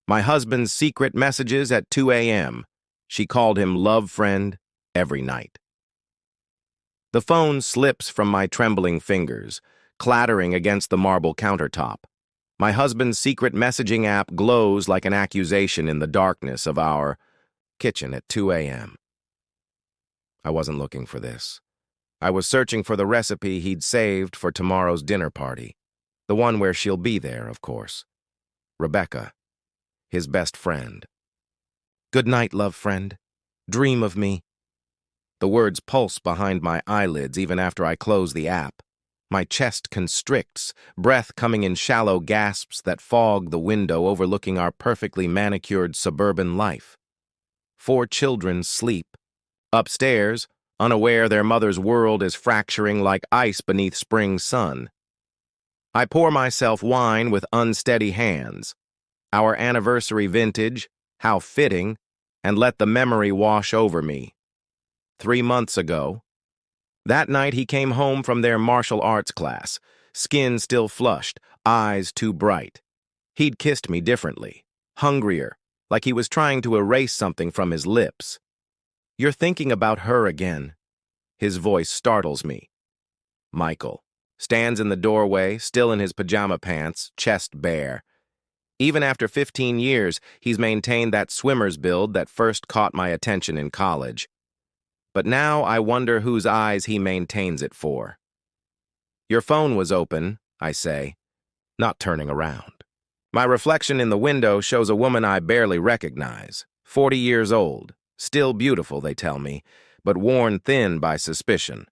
My husband's secret messages at 2 a.m. She called him Lovefriend every night. The phone slips from my trembling fingers, clattering against the marble countertop. My husband's secret messaging app glows like an accusation in the darkness of our kitchen at 2 a.m. I wasn't looking for this. I was searching for the recipe he'd saved for tomorrow's dinner party. The one where she'll be there, of course. Rebecca, his best friend. Good night, love friend. Dream of me. The words pulse behind my eyelids even after I close the app. My chest constricts, breath coming in shallow gasps that fog the window overlooking our perfectly manicured suburban life. 4 children sleep. Upstairs, unaware their mother's world is fracturing like ice beneath spring sun. I pour myself wine with unsteady hands. Our anniversary vintage, how fitting, and let the memory wash over me. 3 months ago. That night he came home from their martial arts class, skin still flushed, eyes too bright. He'd kissed me differently, hungrier, like he was trying to erase something from his lips. You're thinking about her again. His voice startles me. Michael stands in the doorway, still in his pajama pants, chest bare. Even after 15 years, he's maintained that swimmer's build that first caught my attention in college. But now I wonder whose eyes he maintains it for. Your phone was open, I say, not turning around. My reflection in the window shows a woman I barely recognize, 40 years old, still beautiful, they tell me, but worn thin by suspicion.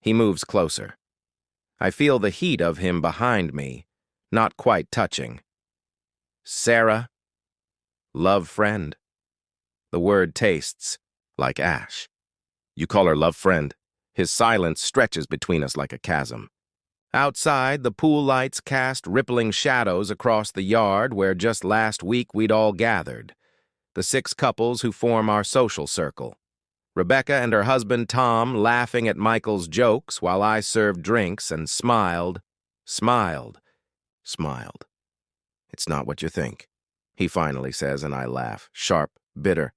He moves closer. I feel the heat of him behind me, not quite touching. Sarah, love friend. The word tastes like ash. You call her love friend? His silence stretches between us like a chasm. Outside, the pool lights cast rippling shadows across the yard where just last week we'd all gathered. The 6 couples who form our social circle. Rebecca and her husband Tom laughing at Michael's jokes while I served drinks and smiled. It's not what you think, he finally says, and I laugh, sharp, bitter.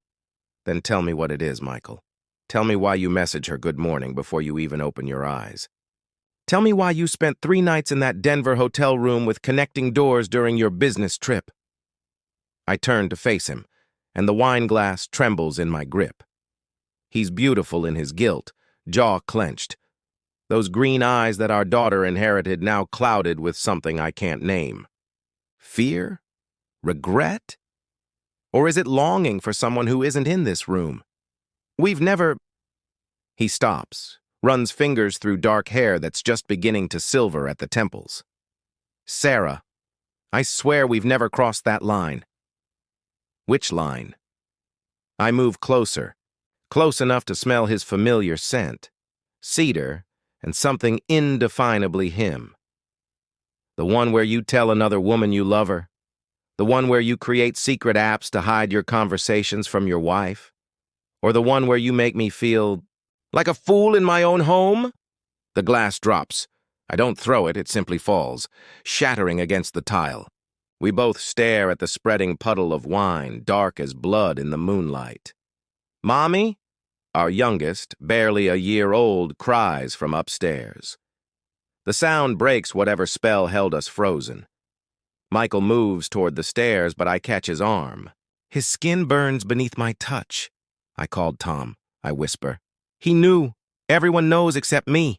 Then tell me what it is, Michael. Tell me why you message her good morning before you even open your eyes. Tell me why you spent 3 nights in that Denver hotel room with connecting doors during your business trip. I turn to face him, and the wine glass trembles in my grip. He's beautiful in his guilt, jaw clenched. Those green eyes that our daughter inherited now clouded with something I can't name. Fear? Regret? Or is it longing for someone who isn't in this room? We've never... He stops, runs fingers through dark hair that's just beginning to silver at the temples. Sarah, I swear we've never crossed that line. Which line? I move closer, close enough to smell his familiar scent, cedar and something indefinably him. The one where you tell another woman you love her? The one where you create secret apps to hide your conversations from your wife? Or the one where you make me feel like a fool in my own home? The glass drops. I don't throw it, it simply falls, shattering against the tile. We both stare at the spreading puddle of wine, dark as blood in the moonlight. Mommy? Our youngest, barely a year old, cries from upstairs. The sound breaks whatever spell held us frozen. Michael moves toward the stairs, but I catch his arm. His skin burns beneath my touch. I called Tom, I whisper. He knew. Everyone knows except me.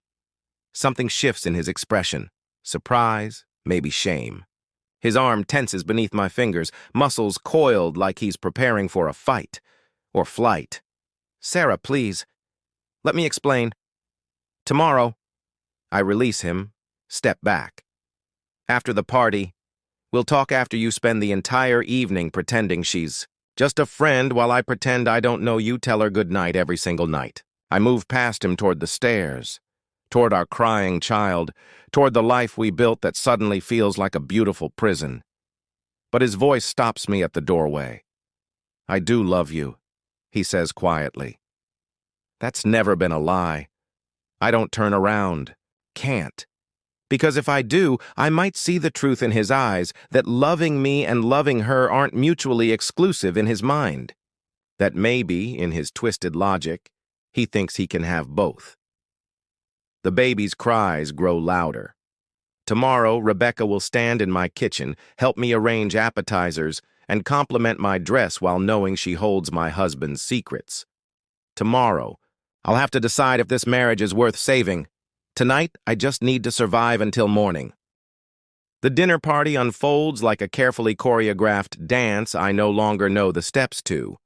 Something shifts in his expression. Surprise, maybe shame. His arm tenses beneath my fingers, muscles coiled like he's preparing for a fight. Or flight. Sarah, please. Let me explain. Tomorrow. I release him, step back. After the party, we'll talk after you spend the entire evening pretending she's just a friend while I pretend I don't know you tell her good night every single night. I move past him toward the stairs, toward our crying child, toward the life we built that suddenly feels like a beautiful prison. But his voice stops me at the doorway. I do love you, he says quietly. That's never been a lie. I don't turn around. Can't. Because if I do, I might see the truth in his eyes that loving me and loving her aren't mutually exclusive in his mind. That maybe, in his twisted logic, he thinks he can have both. The baby's cries grow louder. Tomorrow, Rebecca will stand in my kitchen, help me arrange appetizers, and compliment my dress while knowing she holds my husband's secrets. Tomorrow, I'll have to decide if this marriage is worth saving. Tonight, I just need to survive until morning. The dinner party unfolds like a carefully choreographed dance I no longer know the steps to.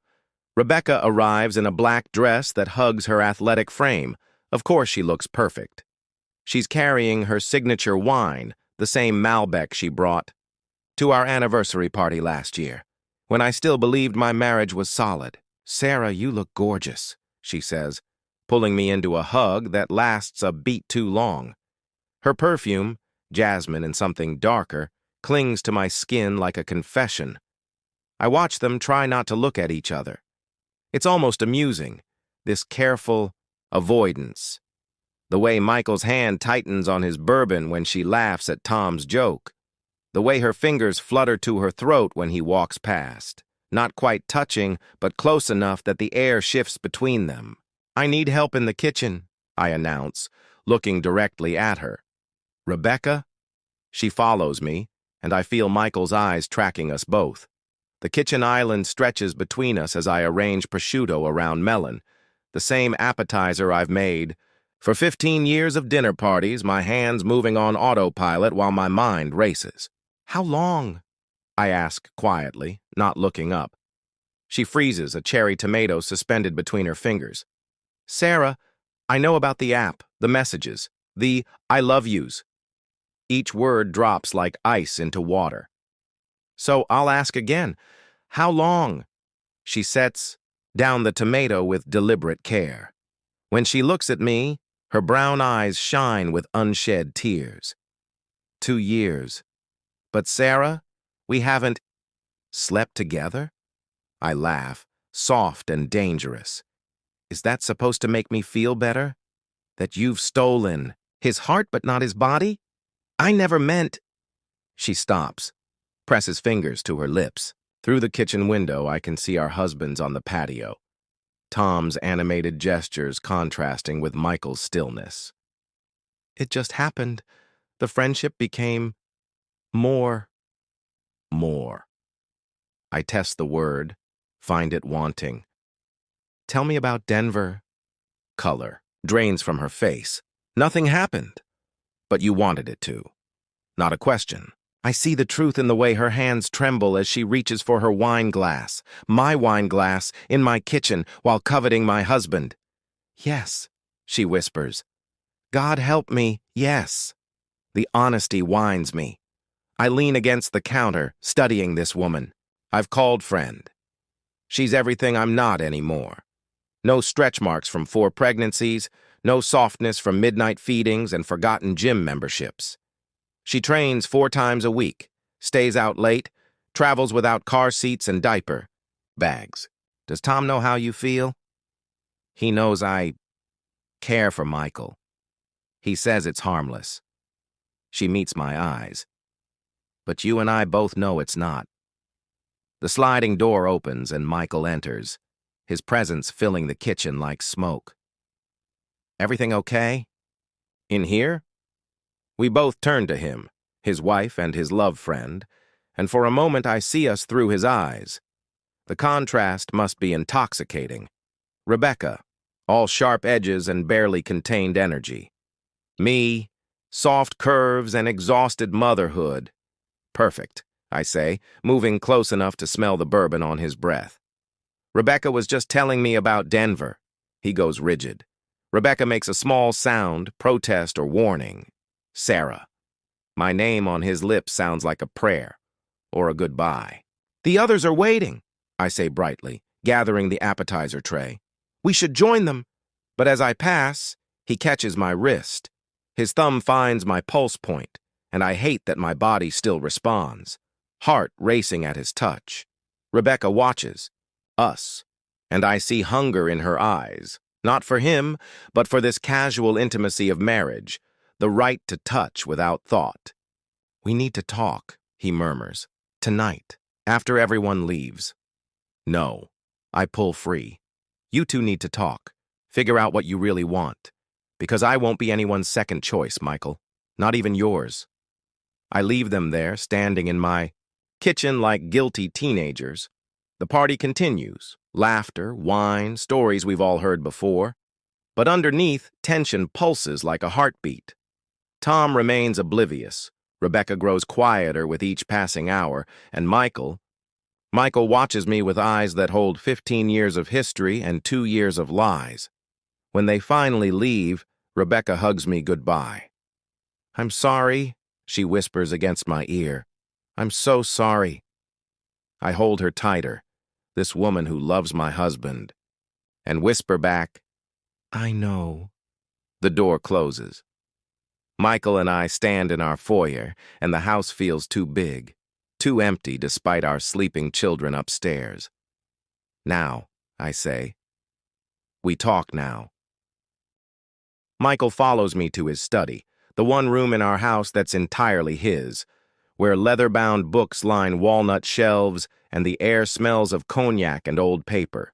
Rebecca arrives in a black dress that hugs her athletic frame. Of course she looks perfect. She's carrying her signature wine, the same Malbec she brought to our anniversary party last year, when I still believed my marriage was solid. "Sarah, you look gorgeous," she says, pulling me into a hug that lasts a beat too long. Her perfume, jasmine and something darker, clings to my skin like a confession. I watch them try not to look at each other. It's almost amusing, this careful avoidance. The way Michael's hand tightens on his bourbon when she laughs at Tom's joke. The way her fingers flutter to her throat when he walks past. Not quite touching, but close enough that the air shifts between them. "I need help in the kitchen," I announce, looking directly at her. "Rebecca?" She follows me, and I feel Michael's eyes tracking us both. The kitchen island stretches between us as I arrange prosciutto around melon, the same appetizer I've made for 15 years of dinner parties, my hands moving on autopilot while my mind races. "How long?" I ask quietly, not looking up. She freezes, a cherry tomato suspended between her fingers. "Sarah, I know about the app, the messages, the I love yous." Each word drops like ice into water. "So I'll ask again. How long?" She sets down the tomato with deliberate care. When she looks at me, her brown eyes shine with unshed tears. 2 years. "But Sarah, we haven't slept together?" I laugh, soft and dangerous. "Is that supposed to make me feel better? That you've stolen his heart but not his body? I never meant—" She stops, presses fingers to her lips. Through the kitchen window, I can see our husbands on the patio, Tom's animated gestures contrasting with Michael's stillness. "It just happened. The friendship became more. I test the word, find it wanting. "Tell me about Denver." Color drains from her face. "Nothing happened. But you wanted it to." Not a question. I see the truth in the way her hands tremble as she reaches for her wine glass, my wine glass, in my kitchen while coveting my husband. "Yes," she whispers. "God help me, yes." The honesty winds me. I lean against the counter, studying this woman. I've called friend. She's everything I'm not anymore. No stretch marks from 4 pregnancies, no softness from midnight feedings and forgotten gym memberships. She trains 4 times a week, stays out late, travels without car seats and diaper bags. Does Tom know how you feel? He knows I care for Michael. He says it's harmless. She meets my eyes. But you and I both know it's not. The sliding door opens and Michael enters, his presence filling the kitchen like smoke. "Everything okay? In here?" We both turn to him, his wife and his love friend, and for a moment I see us through his eyes. The contrast must be intoxicating. Rebecca, all sharp edges and barely contained energy. Me, soft curves and exhausted motherhood. "Perfect," I say, moving close enough to smell the bourbon on his breath. "Rebecca was just telling me about Denver." He goes rigid. Rebecca makes a small sound, protest or warning. "Sarah." My name on his lips sounds like a prayer, or a goodbye. "The others are waiting," I say brightly, gathering the appetizer tray. "We should join them." But as I pass, he catches my wrist. His thumb finds my pulse point, and I hate that my body still responds, heart racing at his touch. Rebecca watches us, and I see hunger in her eyes, not for him, but for this casual intimacy of marriage, the right to touch without thought. "We need to talk," he murmurs. "Tonight, after everyone leaves." "No." I pull free. "You two need to talk. Figure out what you really want. Because I won't be anyone's second choice, Michael. Not even yours." I leave them there, standing in my kitchen like guilty teenagers. The party continues. Laughter, wine, stories we've all heard before. But underneath, tension pulses like a heartbeat. Tom remains oblivious. Rebecca grows quieter with each passing hour, and Michael watches me with eyes that hold 15 years of history and 2 years of lies. When they finally leave, Rebecca hugs me goodbye. "I'm sorry," she whispers against my ear. "I'm so sorry." I hold her tighter, this woman who loves my husband, and whisper back, "I know." The door closes. Michael and I stand in our foyer, and the house feels too big, too empty despite our sleeping children upstairs. "Now," I say. "We talk now." Michael follows me to his study, the one room in our house that's entirely his, where leather-bound books line walnut shelves and the air smells of cognac and old paper.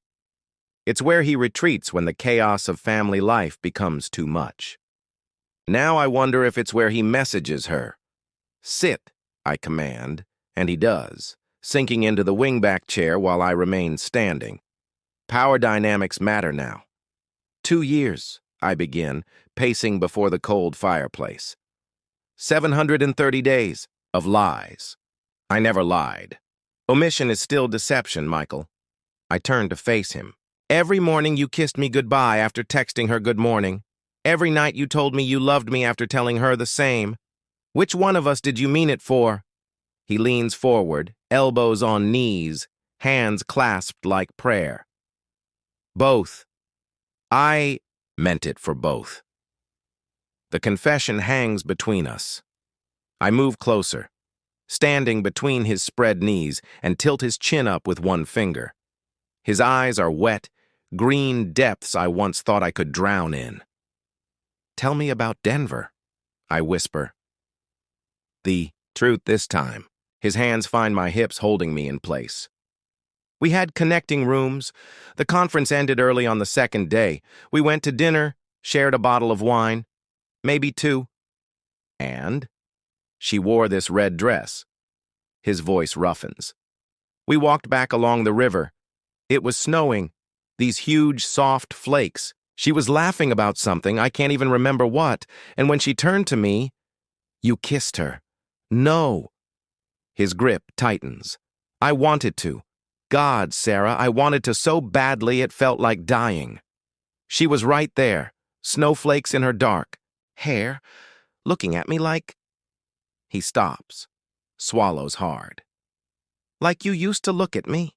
It's where he retreats when the chaos of family life becomes too much. Now I wonder if it's where he messages her. "Sit," I command, and he does, sinking into the wingback chair while I remain standing. Power dynamics matter now. 2 years, I begin, pacing before the cold fireplace. 730 days of lies. I never lied. Omission is still deception, Michael. I turn to face him. "Every morning you kissed me goodbye after texting her good morning. Every night you told me you loved me after telling her the same. Which one of us did you mean it for?" He leans forward, elbows on knees, hands clasped like prayer. "Both. I meant it for both." The confession hangs between us. I move closer, standing between his spread knees, and tilt his chin up with one finger. His eyes are wet, green depths I once thought I could drown in. "Tell me about Denver," I whisper. The truth this time. His hands find my hips, holding me in place. "We had connecting rooms. The conference ended early on the second day. We went to dinner, shared a bottle of wine, maybe 2. And she wore this red dress." His voice roughens. "We walked back along the river. It was snowing, these huge, soft flakes. She was laughing about something, I can't even remember what, and when she turned to me, you kissed her." "No." His grip tightens. "I wanted to. God, Sarah, I wanted to so badly it felt like dying. She was right there, snowflakes in her dark hair, looking at me like—" He stops, swallows hard. "Like you used to look at me."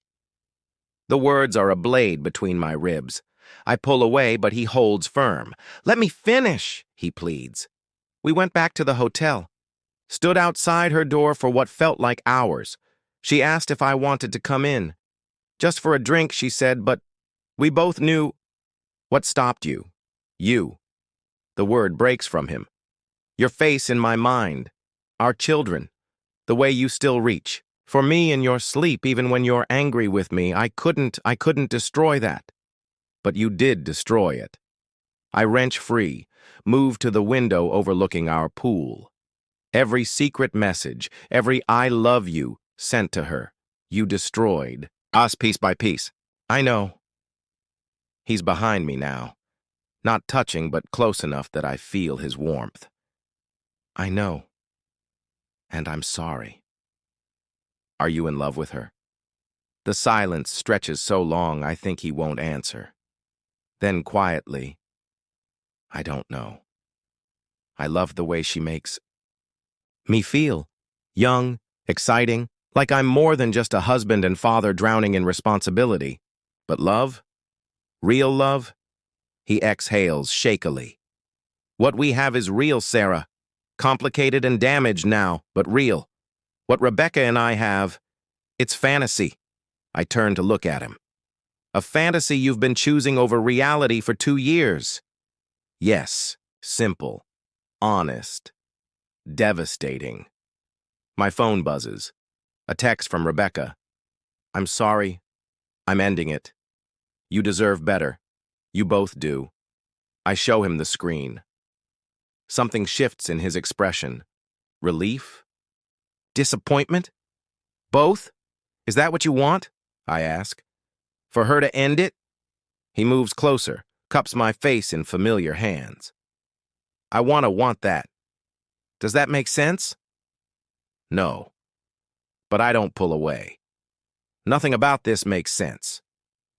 The words are a blade between my ribs. I pull away, but he holds firm. "Let me finish," he pleads. "We went back to the hotel. Stood outside her door for what felt like hours. She asked if I wanted to come in. Just for a drink, she said, but we both knew—" "What stopped you?" "You." The word breaks from him. "Your face in my mind. Our children. The way you still reach. For me in your sleep, even when you're angry with me, I couldn't destroy that. But you did destroy it." I wrench free, move to the window overlooking our pool. Every secret message, every "I love you" sent to her, you destroyed. Us piece by piece. I know. He's behind me now. Not touching, but close enough that I feel his warmth. "I know. And I'm sorry." "Are you in love with her?" The silence stretches so long I think he won't answer. Then quietly, "I don't know. I love the way she makes me feel. Young, exciting, like I'm more than just a husband and father drowning in responsibility. But love? Real love?" He exhales shakily. "What we have is real, Sarah. Complicated and damaged now, but real. What Rebecca and I have, it's fantasy." I turn to look at him. "A fantasy you've been choosing over reality for 2 years." "Yes, simple." honest, devastating. My phone buzzes. A text from Rebecca. I'm sorry. I'm ending it. You deserve better. You both do. I show him the screen. Something shifts in his expression. Relief? Disappointment? Both? Is that what you want? I ask. For her to end it? He moves closer, cups my face in familiar hands. I want that. Does that make sense? No. But I don't pull away. Nothing about this makes sense.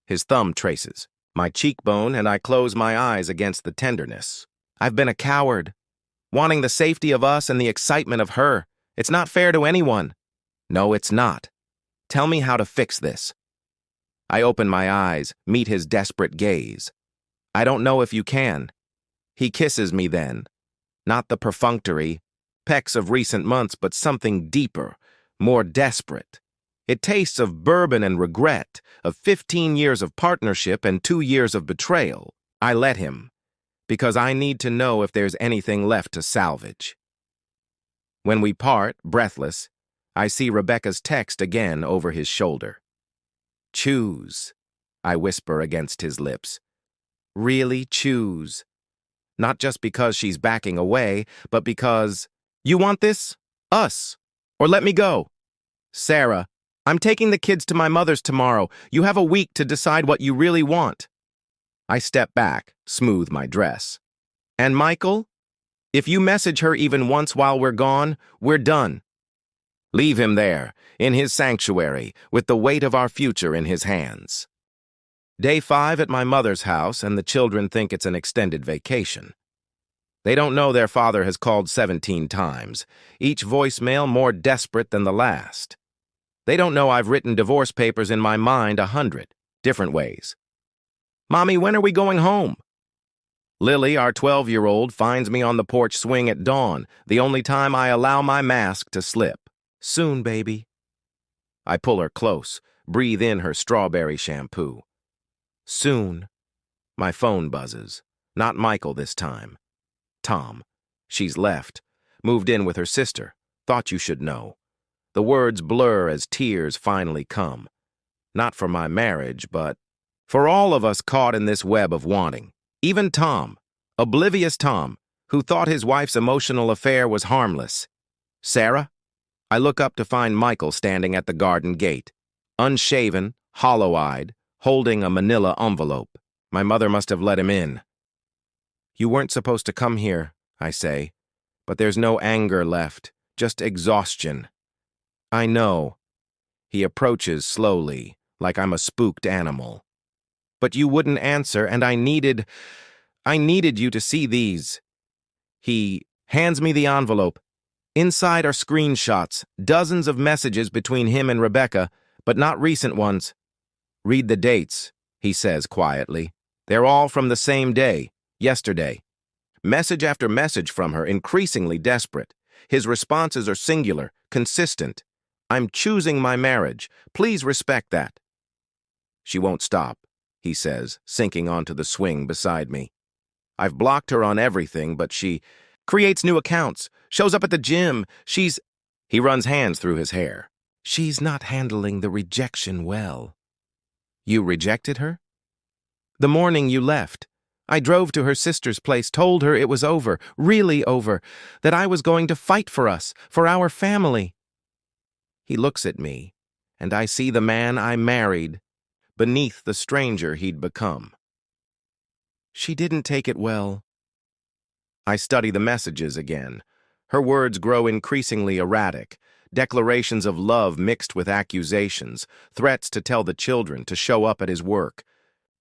His thumb traces my cheekbone, and I close my eyes against the tenderness. I've been a coward, wanting the safety of us and the excitement of her. It's not fair to anyone. No, it's not. Tell me how to fix this. I open my eyes, meet his desperate gaze. I don't know if you can. He kisses me then. Not the perfunctory, pecks of recent months, but something deeper, more desperate. It tastes of bourbon and regret, of 15 years of partnership and 2 years of betrayal. I let him, because I need to know if there's anything left to salvage. When we part, breathless, I see Rebecca's text again over his shoulder. Choose, I whisper against his lips. Really choose. Not just because she's backing away, but because, you want this? Us. Or let me go. Sarah, I'm taking the kids to my mother's tomorrow. You have a week to decide what you really want. I step back, smooth my dress. And Michael? If you message her even once while we're gone, we're done. Leave him there, in his sanctuary, with the weight of our future in his hands. Day 5 at my mother's house, and the children think it's an extended vacation. They don't know their father has called 17 times, each voicemail more desperate than the last. They don't know I've written divorce papers in my mind 100 different ways. Mommy, when are we going home? Lily, our 12-year-old, finds me on the porch swing at dawn, the only time I allow my mask to slip. Soon, baby. I pull her close, breathe in her strawberry shampoo. Soon. My phone buzzes. Not Michael this time. Tom. She's left. Moved in with her sister. Thought you should know. The words blur as tears finally come. Not for my marriage, but for all of us caught in this web of wanting. Even Tom, oblivious Tom, who thought his wife's emotional affair was harmless. Sarah? I look up to find Michael standing at the garden gate, unshaven, hollow-eyed, holding a manila envelope. My mother must have let him in. You weren't supposed to come here, I say, but there's no anger left, just exhaustion. I know. He approaches slowly, like I'm a spooked animal. But you wouldn't answer, and I needed you to see these. He hands me the envelope. Inside are screenshots, dozens of messages between him and Rebecca, but not recent ones. Read the dates, he says quietly. They're all from the same day, yesterday. Message after message from her, increasingly desperate. His responses are singular, consistent. I'm choosing my marriage. Please respect that. She won't stop, he says, sinking onto the swing beside me. I've blocked her on everything, but she creates new accounts, shows up at the gym. He runs hands through his hair. She's not handling the rejection well. You rejected her? The morning you left. I drove to her sister's place, told her it was over, really over, that I was going to fight for us, for our family. He looks at me, and I see the man I married, beneath the stranger he'd become. She didn't take it well. I study the messages again. Her words grow increasingly erratic, declarations of love mixed with accusations, threats to tell the children to show up at his work.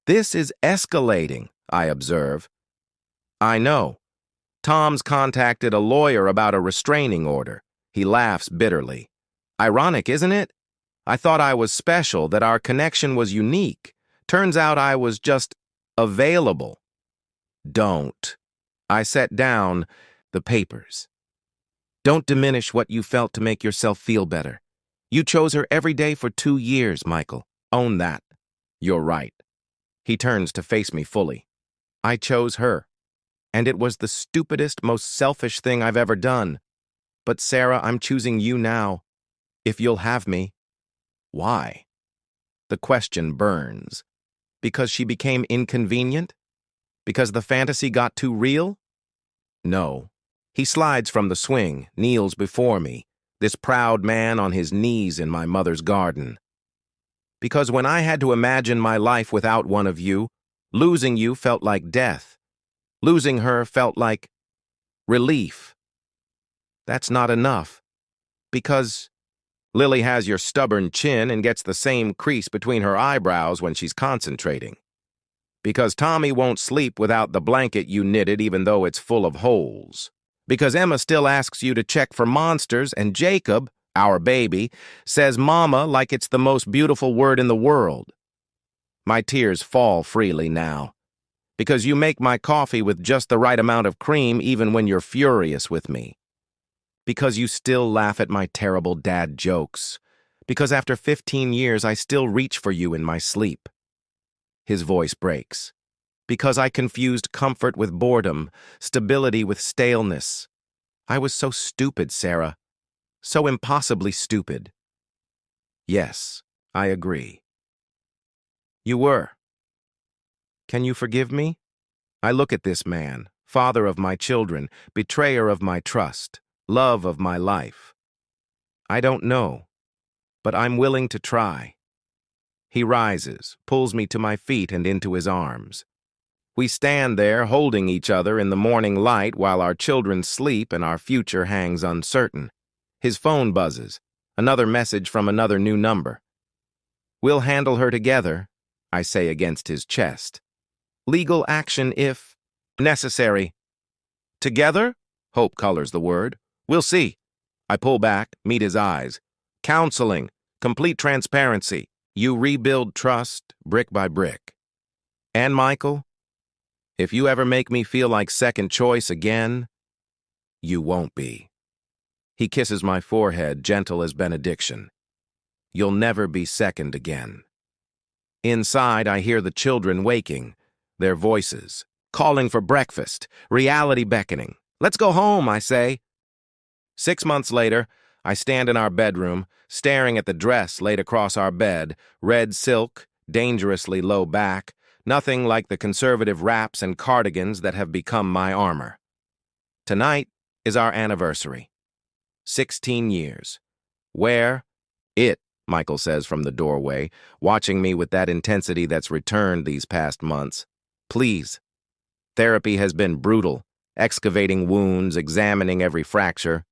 This is escalating, I observe. I know. Tom's contacted a lawyer about a restraining order. He laughs bitterly. Ironic, isn't it? I thought I was special, that our connection was unique. Turns out I was just available. Don't. I set down the papers. Don't diminish what you felt to make yourself feel better. You chose her every day for 2 years, Michael. Own that. You're right. He turns to face me fully. I chose her. And it was the stupidest, most selfish thing I've ever done. But Sarah, I'm choosing you now. If you'll have me. Why? The question burns. Because she became inconvenient? Because the fantasy got too real? No. He slides from the swing, kneels before me, this proud man on his knees in my mother's garden. Because when I had to imagine my life without one of you, losing you felt like death. Losing her felt like relief. That's not enough. Because Lily has your stubborn chin and gets the same crease between her eyebrows when she's concentrating. Because Tommy won't sleep without the blanket you knitted even though it's full of holes. Because Emma still asks you to check for monsters and Jacob, our baby, says mama like it's the most beautiful word in the world. My tears fall freely now. Because you make my coffee with just the right amount of cream even when you're furious with me. Because you still laugh at my terrible dad jokes. Because after 15 years I still reach for you in my sleep. His voice breaks. Because I confused comfort with boredom, stability with staleness. I was so stupid, Sarah. So impossibly stupid. Yes, I agree. You were. Can you forgive me? I look at this man, father of my children, betrayer of my trust, love of my life. I don't know, but I'm willing to try. He rises, pulls me to my feet and into his arms. We stand there holding each other in the morning light while our children sleep and our future hangs uncertain. His phone buzzes, another message from another new number. We'll handle her together, I say against his chest. Legal action if necessary. Together? Hope colors the word. We'll see. I pull back, meet his eyes. Counseling, complete transparency. You rebuild trust brick by brick. And Michael, if you ever make me feel like second choice again, you won't be. He kisses my forehead, gentle as benediction. You'll never be second again. Inside, I hear the children waking, their voices, calling for breakfast, reality beckoning. Let's go home, I say. 6 months later, I stand in our bedroom, staring at the dress laid across our bed, red silk, dangerously low back, nothing like the conservative wraps and cardigans that have become my armor. Tonight is our anniversary. 16 years. Where? It, Michael says from the doorway, watching me with that intensity that's returned these past months. Please. Therapy has been brutal, excavating wounds, examining every fracture.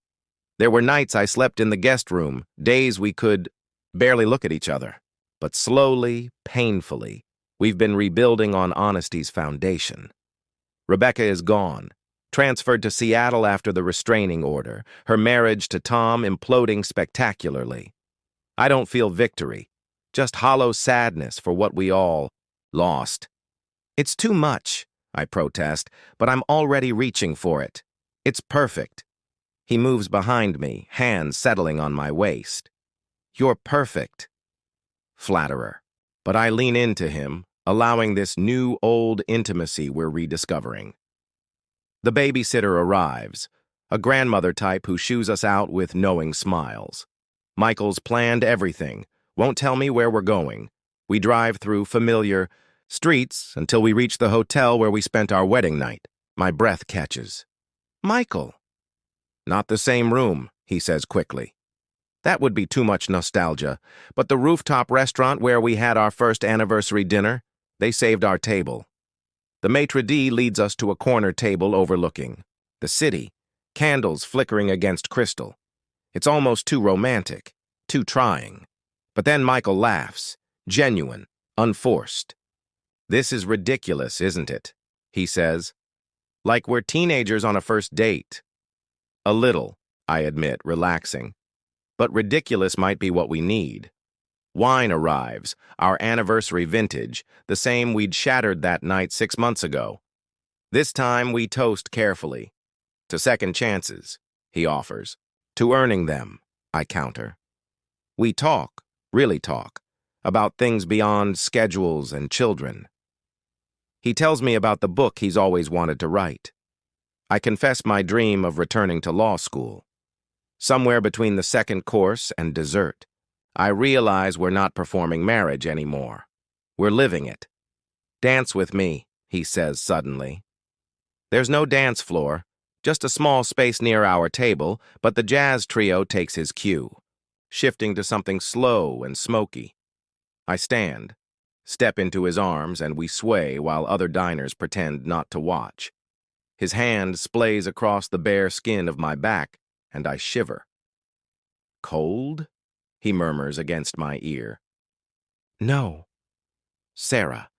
There were nights I slept in the guest room, days we could barely look at each other. But slowly, painfully, we've been rebuilding on honesty's foundation. Rebecca is gone, transferred to Seattle after the restraining order, her marriage to Tom imploding spectacularly. I don't feel victory, just hollow sadness for what we all lost. It's too much, I protest, but I'm already reaching for it. It's perfect. He moves behind me, hands settling on my waist. You're perfect. Flatterer. But I lean into him, allowing this new-old intimacy we're rediscovering. The babysitter arrives, a grandmother type who shoos us out with knowing smiles. Michael's planned everything, won't tell me where we're going. We drive through familiar streets until we reach the hotel where we spent our wedding night. My breath catches. Michael. Not the same room, he says quickly. That would be too much nostalgia, but the rooftop restaurant where we had our first anniversary dinner, they saved our table. The maitre d' leads us to a corner table overlooking the city, candles flickering against crystal. It's almost too romantic, too trying. But then Michael laughs, genuine, unforced. This is ridiculous, isn't it? He says. Like we're teenagers on a first date. A little, I admit, relaxing. But ridiculous might be what we need. Wine arrives, our anniversary vintage, the same we'd shattered that night 6 months ago. This time we toast carefully. To second chances, he offers. To earning them, I counter. We talk, really talk, about things beyond schedules and children. He tells me about the book he's always wanted to write. I confess my dream of returning to law school. Somewhere between the second course and dessert, I realize we're not performing marriage anymore. We're living it. "Dance with me," he says suddenly. There's no dance floor, just a small space near our table, but the jazz trio takes his cue, shifting to something slow and smoky. I stand, step into his arms, and we sway while other diners pretend not to watch. His hand splays across the bare skin of my back, and I shiver. "Cold?" he murmurs against my ear. "No, Sarah."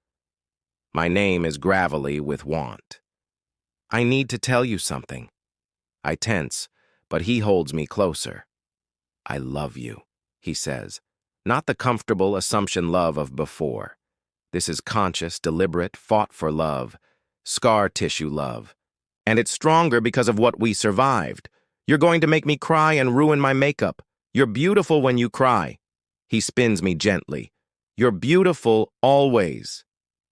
My name is gravelly with want. "I need to tell you something." I tense, but he holds me closer. "I love you," he says. Not the comfortable assumption love of before. This is conscious, deliberate, fought-for love, scar tissue love. And it's stronger because of what we survived. "You're going to make me cry and ruin my makeup. You're beautiful when you cry." He spins me gently. "You're beautiful always.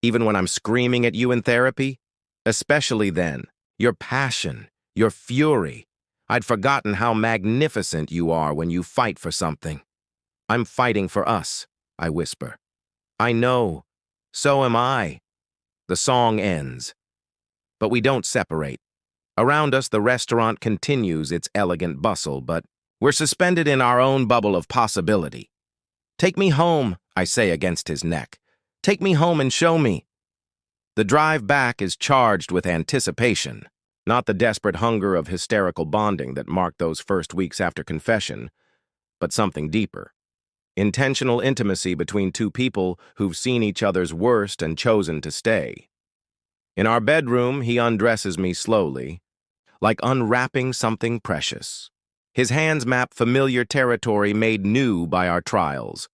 Even when I'm screaming at you in therapy? Especially then. Your passion, your fury. I'd forgotten how magnificent you are when you fight for something." "I'm fighting for us," I whisper. "I know. So am I." The song ends. But we don't separate. Around us, the restaurant continues its elegant bustle, but we're suspended in our own bubble of possibility. "Take me home," I say against his neck. "Take me home and show me." The drive back is charged with anticipation, not the desperate hunger of hysterical bonding that marked those first weeks after confession, but something deeper. Intentional intimacy between two people who've seen each other's worst and chosen to stay. In our bedroom, he undresses me slowly, like unwrapping something precious. His hands map familiar territory made new by our trials.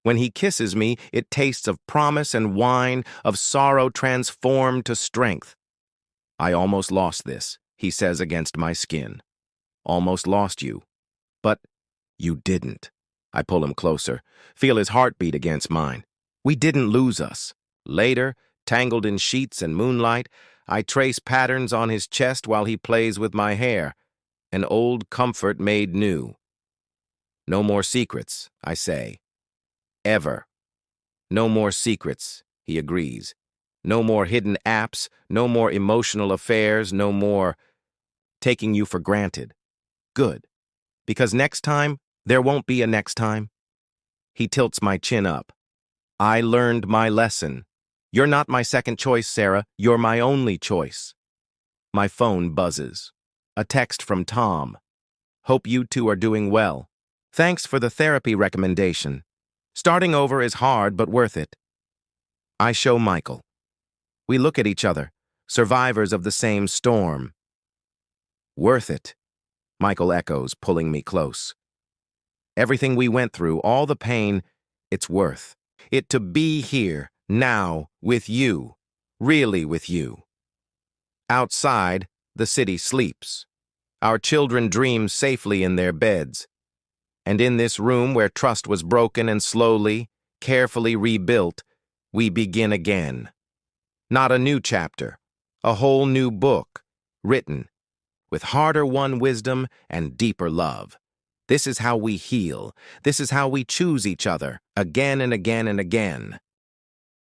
When he kisses me, it tastes of promise and wine, of sorrow transformed to strength. "I almost lost this," he says against my skin. "Almost lost you. But you didn't." I pull him closer, feel his heartbeat against mine. "We didn't lose us." Later, tangled in sheets and moonlight, I trace patterns on his chest while he plays with my hair. An old comfort made new. "No more secrets," I say. "Ever." "No more secrets," he agrees. "No more hidden apps, no more emotional affairs, no more taking you for granted." Good. Because next time, there won't be a next time. He tilts my chin up. "I learned my lesson. You're not my second choice, Sarah. You're my only choice." My phone buzzes. A text from Tom. "Hope you two are doing well. Thanks for the therapy recommendation. Starting over is hard, but worth it." I show Michael. We look at each other, survivors of the same storm. "Worth it," Michael echoes, pulling me close. "Everything we went through, all the pain, it's worth it to be here, now, with you, really with you." Outside, the city sleeps. Our children dream safely in their beds. And in this room where trust was broken and slowly, carefully rebuilt, we begin again. Not a new chapter, a whole new book, written with harder-won wisdom and deeper love. This is how we heal. This is how we choose each other, again and again and again.